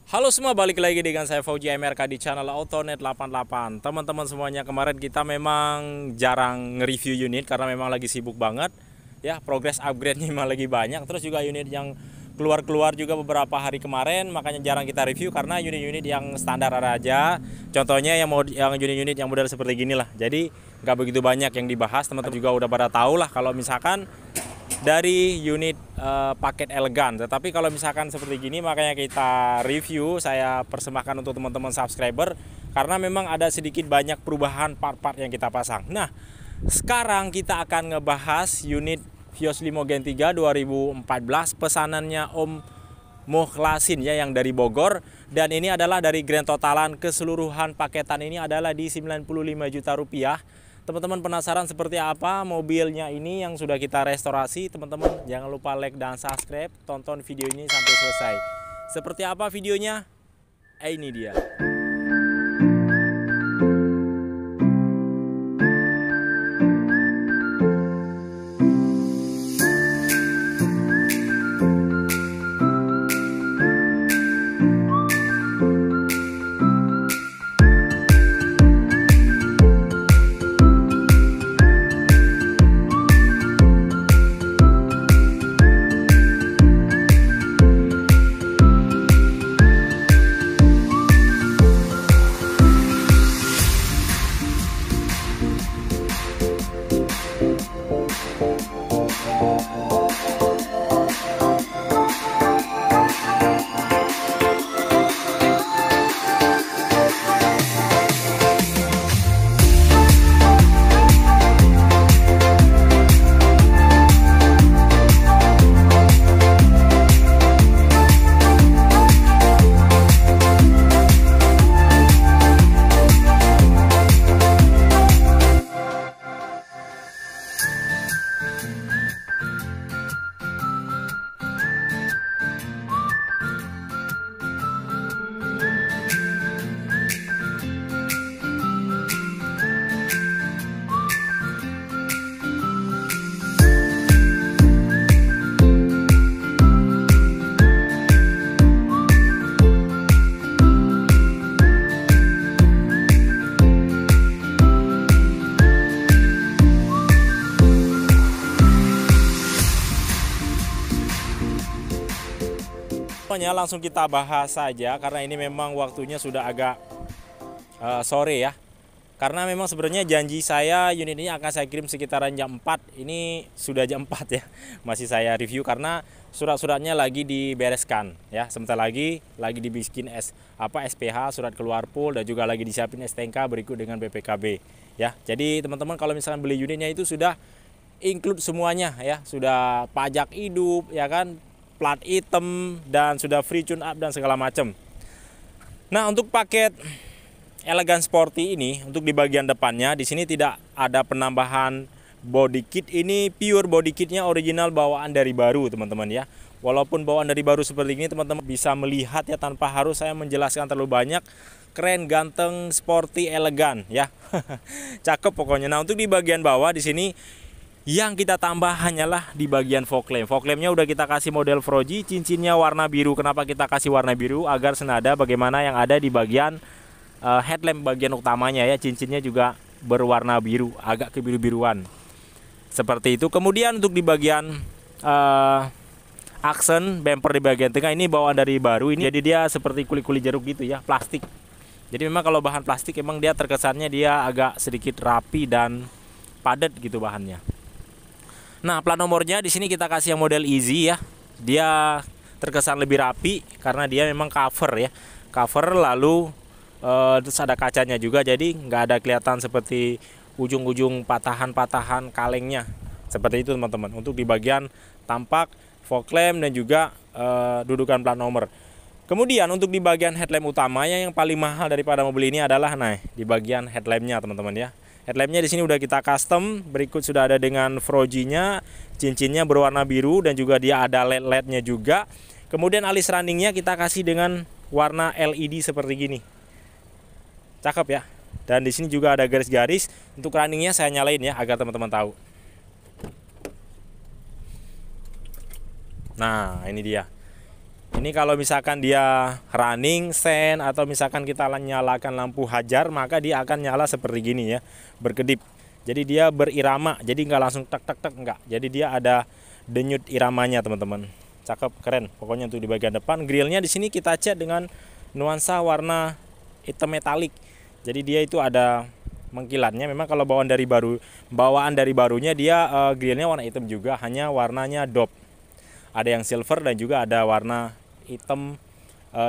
Halo semua, balik lagi dengan saya Fauji MRK di channel Autonet 88. Teman-teman semuanya, kemarin kita memang jarang nge-review unit karena memang lagi sibuk banget. Ya, progres upgrade-nya memang lagi banyak. Terus juga unit yang keluar-keluar juga beberapa hari kemarin, makanya jarang kita review karena unit-unit yang standar ada aja. Contohnya yang unit-unit yang model seperti gini lah. Jadi nggak begitu banyak yang dibahas. Teman-teman juga udah pada tahu lah kalau misalkan dari unit paket elegan. Tetapi kalau misalkan seperti gini, makanya kita review, saya persembahkan untuk teman-teman subscriber karena memang ada sedikit banyak perubahan part-part yang kita pasang. Nah, sekarang kita akan ngebahas unit Vios Limo Gen 3 2014 pesanannya Om Mukhlasin ya, yang dari Bogor, dan ini adalah dari grand totalan keseluruhan paketan ini adalah di 95 juta rupiah. Teman-teman penasaran seperti apa mobilnya ini yang sudah kita restorasi? Teman-teman jangan lupa like dan subscribe, tonton video ini sampai selesai. Seperti apa videonya? Ini dia. Langsung kita bahas saja karena ini memang waktunya sudah agak sore ya. Karena memang sebenarnya janji saya unit ini akan saya kirim sekitaran jam 4. Ini sudah jam 4 ya. Masih saya review karena surat-suratnya lagi dibereskan ya. Sebentar lagi dibikin SPH, surat keluar pool, dan juga lagi disiapin STNK berikut dengan BPKB ya. Jadi teman-teman kalau misalkan beli unitnya itu sudah include semuanya ya. Sudah pajak hidup ya kan, plat hitam, dan sudah free tune up dan segala macam. Nah, untuk paket elegan sporty ini, untuk di bagian depannya di sini tidak ada penambahan body kit. Ini pure body kitnya original bawaan dari baru teman-teman ya. Walaupun bawaan dari baru seperti ini, teman-teman bisa melihat ya tanpa harus saya menjelaskan terlalu banyak. Keren, ganteng, sporty, elegan ya. Cakep pokoknya. Nah, untuk di bagian bawah di sini yang kita tambah hanyalah di bagian fog lamp. Fog lampnya udah kita kasih model Froji, cincinnya warna biru. Kenapa kita kasih warna biru? Agar senada bagaimana yang ada di bagian headlamp bagian utamanya ya. Cincinnya juga berwarna biru, agak kebiru-biruan. Seperti itu. Kemudian untuk di bagian aksen bumper di bagian tengah ini bawaan dari baru ini. Jadi dia seperti kulit-kulit jeruk gitu ya, plastik. Jadi memang kalau bahan plastik emang dia terkesannya dia agak sedikit rapi dan padat gitu bahannya. Nah, plat nomornya di sini kita kasih yang model easy ya. Dia terkesan lebih rapi karena dia memang cover ya. Cover lalu terus ada kacanya juga, jadi nggak ada kelihatan seperti ujung-ujung patahan-patahan kalengnya. Seperti itu teman-teman. Untuk di bagian tampak fog lamp dan juga dudukan plat nomor. Kemudian untuk di bagian headlamp utamanya yang paling mahal daripada mobil ini adalah di bagian headlampnya teman-teman ya. Headlampnya di sini udah kita custom, berikut sudah ada dengan Froji-nya, cincinnya berwarna biru dan juga dia ada LED-nya juga. Kemudian alis runningnya kita kasih dengan warna LED seperti gini. Cakep ya. Dan di sini juga ada garis-garis. Untuk runningnya saya nyalain ya agar teman-teman tahu. Nah, ini dia. Ini kalau misalkan dia running, sen, atau misalkan kita nyalakan lampu hajar, maka dia akan nyala seperti gini ya, berkedip. Jadi dia berirama, jadi nggak langsung tak tak tak, nggak. Jadi dia ada denyut iramanya teman-teman. Cakep, keren. Pokoknya untuk di bagian depan, grillnya di sini kita cat dengan nuansa warna hitam metalik. Jadi dia itu ada mengkilatnya. Memang kalau bawaan dari barunya dia grillnya warna hitam juga, hanya warnanya dop. Ada yang silver dan juga ada warna hitam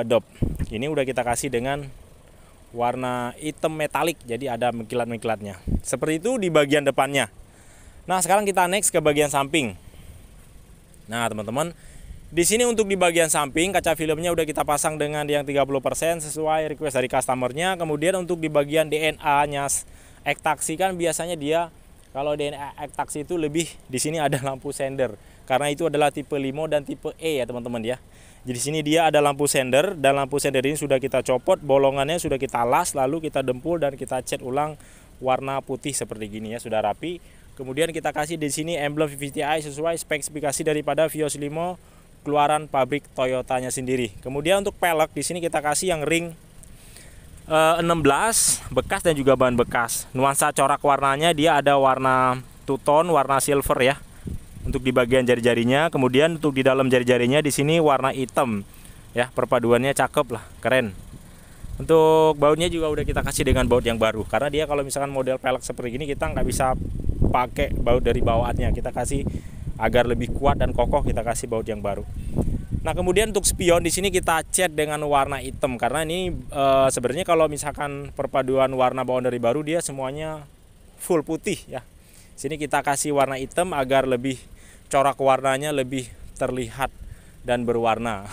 dop. Ini udah kita kasih dengan warna hitam metalik, jadi ada mengkilat-mengkilatnya. Seperti itu di bagian depannya. Nah, sekarang kita next ke bagian samping. Nah, teman-teman, di sini untuk di bagian samping kaca filmnya udah kita pasang dengan yang 30% sesuai request dari customernya. Kemudian untuk di bagian DNA-nya ektaksi kan biasanya dia kalau DNA ektaksi itu lebih di sini ada lampu sender. Karena itu adalah tipe limo dan tipe E ya teman-teman ya. Jadi di sini dia ada lampu sender dan lampu sender ini sudah kita copot, bolongannya sudah kita las, lalu kita dempul dan kita cat ulang warna putih seperti gini ya, sudah rapi. Kemudian kita kasih di sini emblem VVTi sesuai spesifikasi daripada Vios Limo keluaran pabrik Toyotanya sendiri. Kemudian untuk pelek di sini kita kasih yang ring 16 bekas dan juga bahan bekas. Nuansa corak warnanya dia ada warna two tone, warna silver ya. Untuk di bagian jari-jarinya, kemudian untuk di dalam jari-jarinya di sini warna hitam. Ya, perpaduannya cakep lah, keren. Untuk bautnya juga udah kita kasih dengan baut yang baru. Karena dia kalau misalkan model pelek seperti ini kita nggak bisa pakai baut dari bawaannya. Kita kasih agar lebih kuat dan kokoh, kita kasih baut yang baru. Nah, kemudian untuk spion di sini kita cat dengan warna hitam karena ini sebenarnya kalau misalkan perpaduan warna bawaan dari baru dia semuanya full putih ya. Sini kita kasih warna hitam agar lebih corak warnanya lebih terlihat dan berwarna.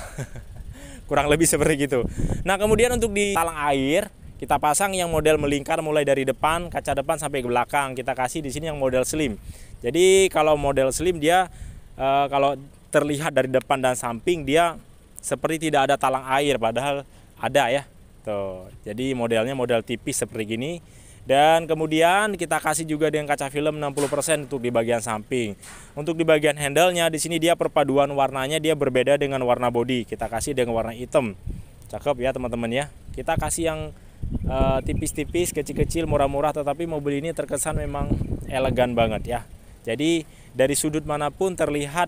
Kurang lebih seperti gitu. Nah, kemudian untuk di talang air kita pasang yang model melingkar mulai dari depan, kaca depan sampai ke belakang. Kita kasih di sini yang model slim. Jadi kalau model slim dia kalau terlihat dari depan dan samping dia seperti tidak ada talang air, padahal ada ya. Tuh. Jadi modelnya model tipis seperti gini. Dan kemudian kita kasih juga dengan kaca film 60% untuk di bagian samping. Untuk di bagian handle-nya di sini dia perpaduan warnanya dia berbeda dengan warna bodi. Kita kasih dengan warna hitam. Cakep ya teman-teman ya. Kita kasih yang tipis-tipis, kecil-kecil, murah-murah, tetapi mobil ini terkesan memang elegan banget ya. Jadi dari sudut manapun terlihat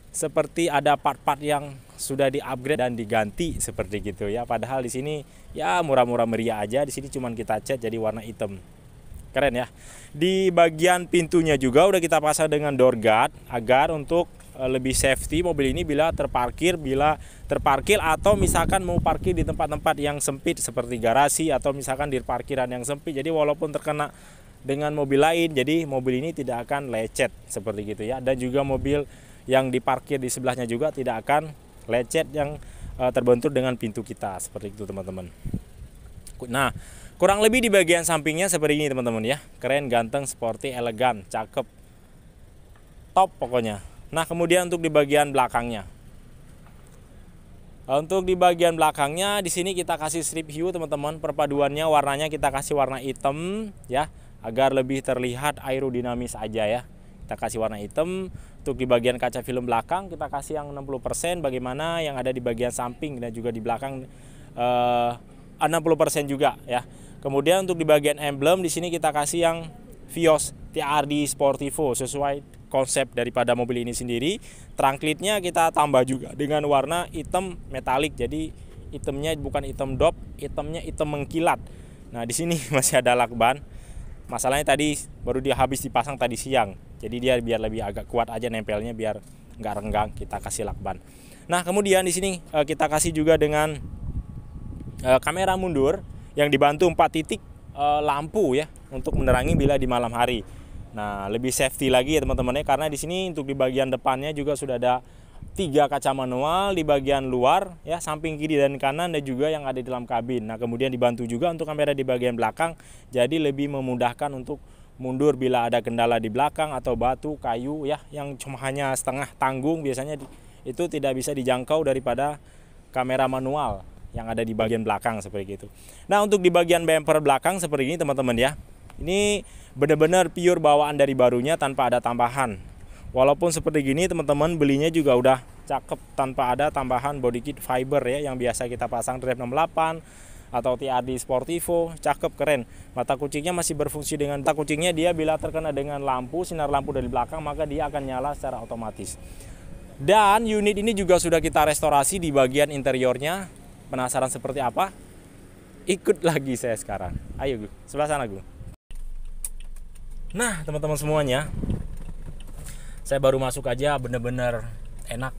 seperti ada part-part yang sudah di-upgrade dan diganti seperti gitu ya. Padahal di sini ya murah-murah meriah aja. Di sini cuman kita cat jadi warna hitam. Keren ya. Di bagian pintunya juga udah kita pasang dengan door guard agar untuk lebih safety mobil ini bila terparkir atau misalkan mau parkir di tempat-tempat yang sempit seperti garasi atau misalkan di parkiran yang sempit. Jadi walaupun terkena dengan mobil lain, jadi mobil ini tidak akan lecet seperti gitu ya. Dan juga mobil yang diparkir di sebelahnya juga tidak akan lecet yang terbentur dengan pintu kita seperti itu teman-teman. Nah, kurang lebih di bagian sampingnya seperti ini teman-teman ya. Keren, ganteng, sporty, elegan, cakep, top pokoknya. Nah, kemudian untuk di bagian belakangnya. Untuk di bagian belakangnya di sini kita kasih strip hue teman-teman. Perpaduannya warnanya kita kasih warna hitam ya, agar lebih terlihat aerodinamis aja ya. Kita kasih warna hitam. Untuk di bagian kaca film belakang kita kasih yang 60%, bagaimana yang ada di bagian samping dan juga di belakang 60% juga ya. Kemudian untuk di bagian emblem di sini kita kasih yang Vios TRD Sportivo sesuai konsep daripada mobil ini sendiri. Trunklitnya kita tambah juga dengan warna hitam metalik. Jadi hitamnya bukan hitam dop, hitamnya hitam mengkilat. Nah, di sini masih ada lakban. Masalahnya tadi baru dia habis dipasang tadi siang. Jadi dia biar lebih agak kuat aja nempelnya biar nggak renggang, kita kasih lakban. Nah, kemudian di sini kita kasih juga dengan kamera mundur yang dibantu 4 titik lampu ya untuk menerangi bila di malam hari. Nah, lebih safety lagi ya teman-teman ya, karena di sini untuk di bagian depannya juga sudah ada 3 kaca manual di bagian luar ya, samping kiri dan kanan, dan juga yang ada di dalam kabin. Nah, kemudian dibantu juga untuk kamera di bagian belakang, jadi lebih memudahkan untuk mundur bila ada kendala di belakang atau batu, kayu ya yang cuma hanya setengah tanggung biasanya itu tidak bisa dijangkau daripada kamera manual yang ada di bagian belakang seperti itu. Nah, untuk di bagian bumper belakang seperti ini teman-teman ya. Ini benar-benar pure bawaan dari barunya tanpa ada tambahan. Walaupun seperti gini teman-teman belinya juga udah cakep tanpa ada tambahan body kit fiber ya yang biasa kita pasang Drive 68 atau TRD Sportivo. Cakep, keren. Mata kucingnya masih berfungsi dengan mata kucingnya, dia bila terkena dengan lampu, sinar lampu dari belakang, maka dia akan nyala secara otomatis. Dan unit ini juga sudah kita restorasi di bagian interiornya. Penasaran seperti apa? Ikut lagi saya sekarang. Ayo Gu, sebelah sana Gu. Nah teman-teman semuanya, saya baru masuk aja, bener-bener enak,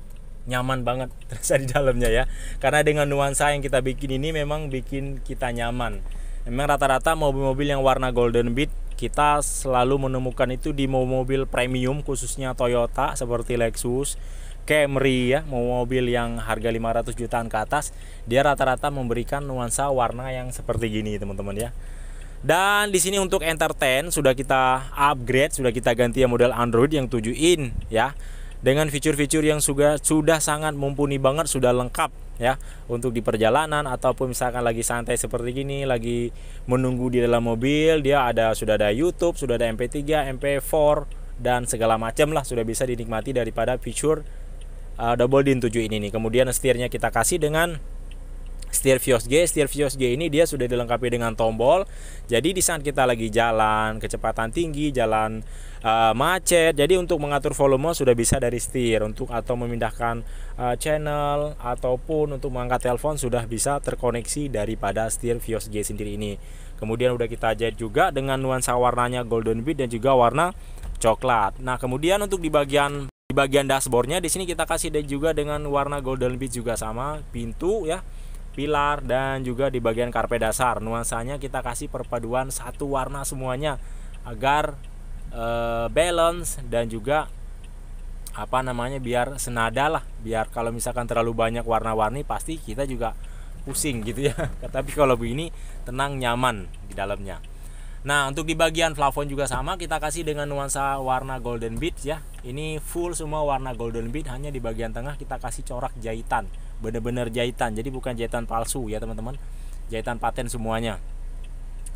nyaman banget terasa di dalamnya ya. Karena dengan nuansa yang kita bikin ini memang bikin kita nyaman. Memang rata-rata mobil-mobil yang warna golden bead kita selalu menemukan itu di mobil premium, khususnya Toyota seperti Lexus, Camry ya, mobil yang harga 500 jutaan ke atas, dia rata-rata memberikan nuansa warna yang seperti gini teman-teman ya. Dan di sini untuk entertain sudah kita upgrade, sudah kita ganti yang model Android yang 7 in ya. Dengan fitur-fitur yang sudah sangat mumpuni banget, sudah lengkap ya untuk di perjalanan ataupun misalkan lagi santai seperti gini, lagi menunggu di dalam mobil, dia sudah ada YouTube, sudah ada MP3, MP4 dan segala macam lah, sudah bisa dinikmati daripada fitur double din 7 ini nih. Kemudian setirnya kita kasih dengan setir Vios G. Setir Vios G ini dia sudah dilengkapi dengan tombol. Jadi di saat kita lagi jalan kecepatan tinggi, jalan macet, jadi untuk mengatur volume sudah bisa dari setir, untuk atau memindahkan channel ataupun untuk mengangkat telepon sudah bisa terkoneksi daripada setir Vios G sendiri ini. Kemudian udah kita jahit juga dengan nuansa warnanya golden bead dan juga warna coklat. Nah, kemudian untuk di bagian dashboardnya di sini kita kasih juga dengan warna golden bead juga sama, pintu ya, pilar, dan juga di bagian karpet dasar nuansanya kita kasih perpaduan satu warna semuanya agar balance dan juga biar senada lah, biar kalau misalkan terlalu banyak warna-warni pasti kita juga pusing gitu ya. Tapi kalau begini tenang, nyaman di dalamnya. Nah untuk di bagian plafon juga sama, kita kasih dengan nuansa warna golden bead ya. Ini full semua warna golden bead, hanya di bagian tengah kita kasih corak jahitan, bener-bener jahitan, jadi bukan jahitan palsu ya teman-teman, jahitan paten semuanya.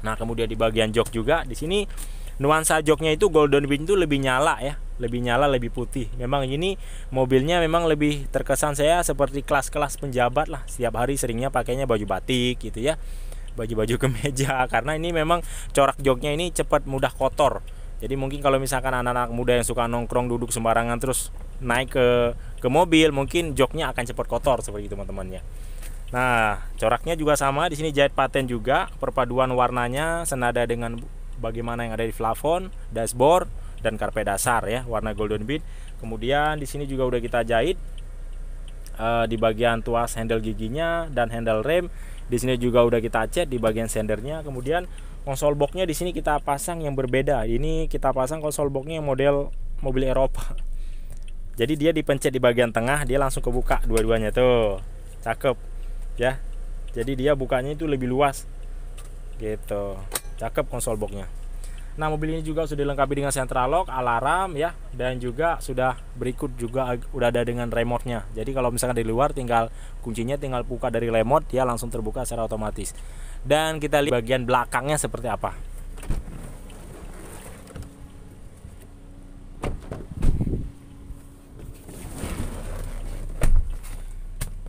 Nah kemudian di bagian jok juga di sini nuansa joknya itu golden bead itu lebih nyala ya, lebih nyala, lebih putih. Memang ini mobilnya memang lebih terkesan saya seperti kelas-kelas penjabat lah, setiap hari seringnya pakainya baju batik gitu ya, baju-baju kemeja, karena ini memang corak joknya ini cepat mudah kotor. Jadi mungkin kalau misalkan anak-anak muda yang suka nongkrong duduk sembarangan terus naik ke mobil, mungkin joknya akan cepat kotor seperti itu teman-teman ya. Nah coraknya juga sama, di sini jahit paten juga, perpaduan warnanya senada dengan bagaimana yang ada di plafon, dashboard, dan karpet dasar ya, warna golden bead. Kemudian di sini juga udah kita jahit di bagian tuas handle giginya dan handle rem. Di sini juga udah kita cat di bagian sendernya. Kemudian konsol boxnya di sini kita pasang yang berbeda. Ini kita pasang konsol boxnya yang model mobil Eropa. Jadi dia dipencet di bagian tengah, dia langsung kebuka dua-duanya tuh, cakep ya. Jadi dia bukanya itu lebih luas gitu, cakep konsol boxnya. Nah mobil ini juga sudah dilengkapi dengan central lock, alarm ya, dan juga sudah berikut juga udah ada dengan remote-nya. Jadi kalau misalkan di luar tinggal kuncinya tinggal buka dari remote, dia langsung terbuka secara otomatis. Dan kita lihat bagian belakangnya seperti apa.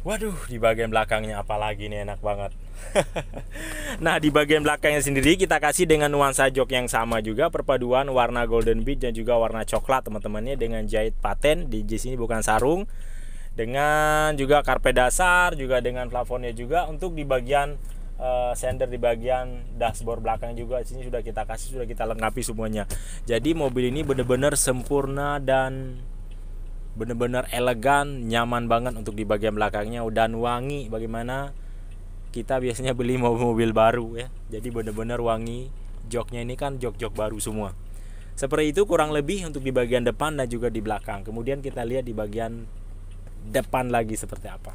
Waduh, di bagian belakangnya apalagi nih, enak banget. Nah di bagian belakangnya sendiri kita kasih dengan nuansa jok yang sama juga, perpaduan warna golden bead dan juga warna coklat teman-temannya, dengan jahit paten di sini bukan sarung, dengan juga karpet dasar, juga dengan plafonnya juga. Untuk di bagian sender, di bagian dashboard belakang juga di sini sudah kita kasih, sudah kita lengkapi semuanya. Jadi mobil ini benar-benar sempurna dan benar-benar elegan, nyaman banget untuk di bagian belakangnya, dan wangi bagaimana kita biasanya beli mobil baru ya. Jadi benar-benar wangi, joknya ini kan jok-jok baru semua. Seperti itu kurang lebih untuk di bagian depan dan juga di belakang. Kemudian kita lihat di bagian depan lagi seperti apa.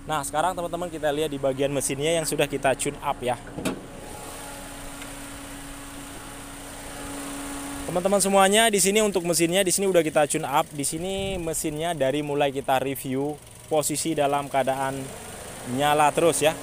Nah sekarang teman-teman kita lihat di bagian mesinnya yang sudah kita tune up ya. Teman-teman semuanya, di sini untuk mesinnya di sini udah kita tune up. Di sini mesinnya dari mulai kita review posisi dalam keadaan nyala terus ya.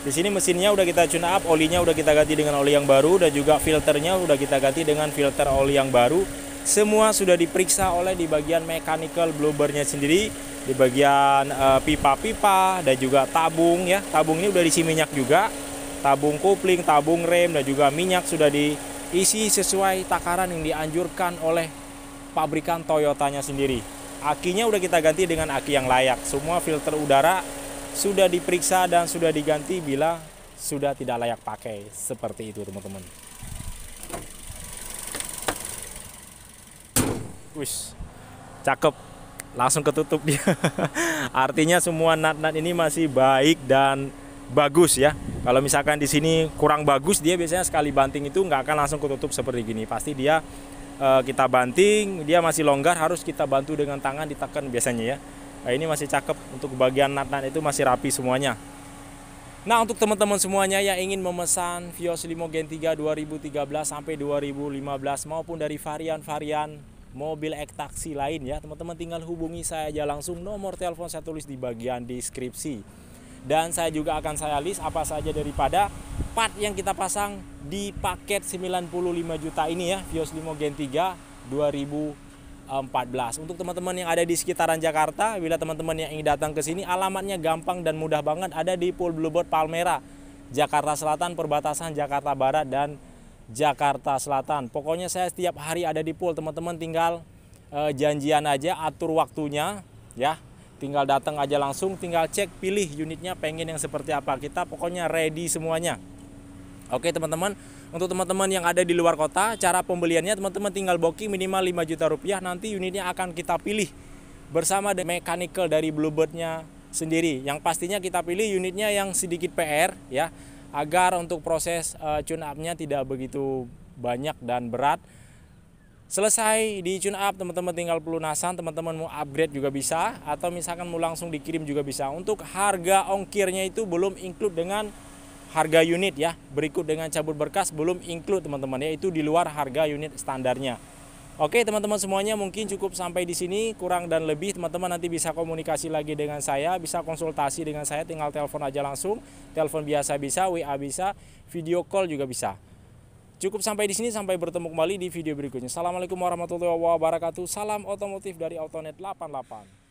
Di sini mesinnya udah kita tune up, olinya udah kita ganti dengan oli yang baru, dan juga filternya udah kita ganti dengan filter oli yang baru. semua sudah diperiksa oleh di bagian mechanical blubbernya sendiri, di bagian pipa-pipa dan juga tabung ya. Tabung ini udah diisi minyak juga, tabung kopling, tabung rem dan juga minyak sudah diisi sesuai takaran yang dianjurkan oleh pabrikan Toyotanya sendiri. Akinya udah kita ganti dengan aki yang layak. Semua filter udara sudah diperiksa dan sudah diganti bila sudah tidak layak pakai. Seperti itu teman-teman. Wis, cakep, langsung ketutup dia. Artinya semua nut-nut ini masih baik dan bagus ya. Kalau misalkan di sini kurang bagus, dia biasanya sekali banting itu nggak akan langsung ketutup seperti gini. Pasti dia kita banting, dia masih longgar, harus kita bantu dengan tangan ditekan biasanya ya. Nah, ini masih cakep, untuk bagian nut-nut itu masih rapi semuanya. Nah, untuk teman-teman semuanya yang ingin memesan Vios Limo Gen 3 2013 sampai 2015 maupun dari varian-varian mobil ek-taksi lain ya, teman-teman tinggal hubungi saya aja langsung. Nomor telepon saya tulis di bagian deskripsi. Dan saya juga akan saya list apa saja daripada part yang kita pasang di paket 95 juta ini ya, Vios Limo Gen 3 2014. Untuk teman-teman yang ada di sekitaran Jakarta, bila teman-teman yang ingin datang ke sini, alamatnya gampang dan mudah banget, ada di Pool Bluebird Palmera, Jakarta Selatan, perbatasan Jakarta Barat dan Jakarta Selatan. Pokoknya saya setiap hari ada di pool, teman-teman tinggal janjian aja, atur waktunya ya. Tinggal datang aja langsung, tinggal cek, pilih unitnya pengen yang seperti apa. Kita pokoknya ready semuanya. Oke teman-teman, untuk teman-teman yang ada di luar kota, cara pembeliannya teman-teman tinggal booking minimal 5 juta rupiah. Nanti unitnya akan kita pilih bersama dengan mechanical dari Bluebirdnya sendiri. Yang pastinya kita pilih unitnya yang sedikit PR ya, agar untuk proses tune up-nya tidak begitu banyak dan berat. Selesai di tune up, teman-teman tinggal pelunasan, teman-teman mau upgrade juga bisa, atau misalkan mau langsung dikirim juga bisa. Untuk harga ongkirnya itu belum include dengan harga unit ya, berikut dengan cabut berkas belum include teman-teman ya, itu di luar harga unit standarnya. Oke teman-teman semuanya, mungkin cukup sampai di sini, kurang dan lebih teman-teman nanti bisa komunikasi lagi dengan saya, bisa konsultasi dengan saya, tinggal telepon aja langsung, telepon biasa bisa, WA bisa, video call juga bisa. Cukup sampai di sini, sampai bertemu kembali di video berikutnya. Assalamualaikum warahmatullahi wabarakatuh. Salam otomotif dari Autonet 88.